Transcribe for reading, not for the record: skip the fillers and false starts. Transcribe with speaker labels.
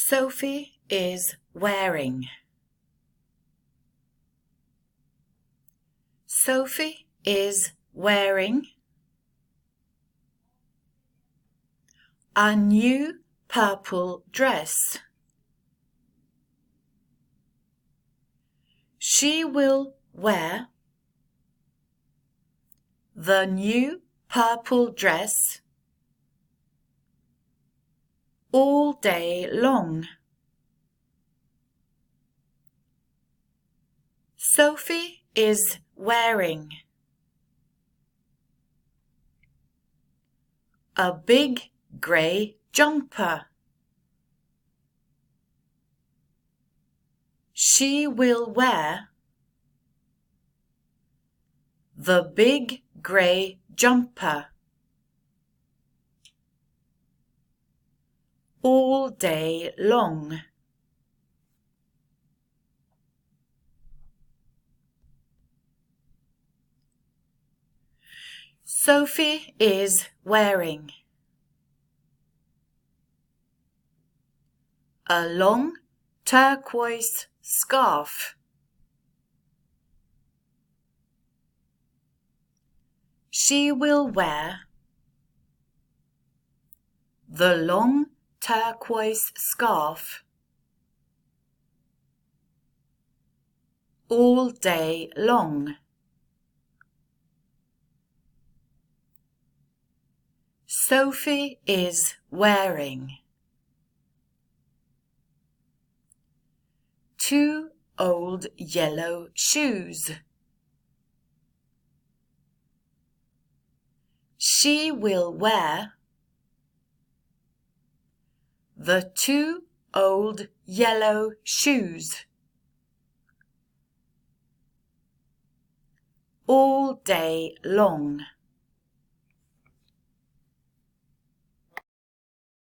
Speaker 1: Sophie is wearing. Sophie is wearing a new purple dress. She will wear the new purple dress all day long. Sophie is wearing a big grey jumper. She will wear the big grey jumper all day long. Sophie is wearing a long turquoise scarf. She will wear the long turquoise scarf all day long. Sophie is wearing two old yellow shoes. She will wear the two old yellow shoes all day long.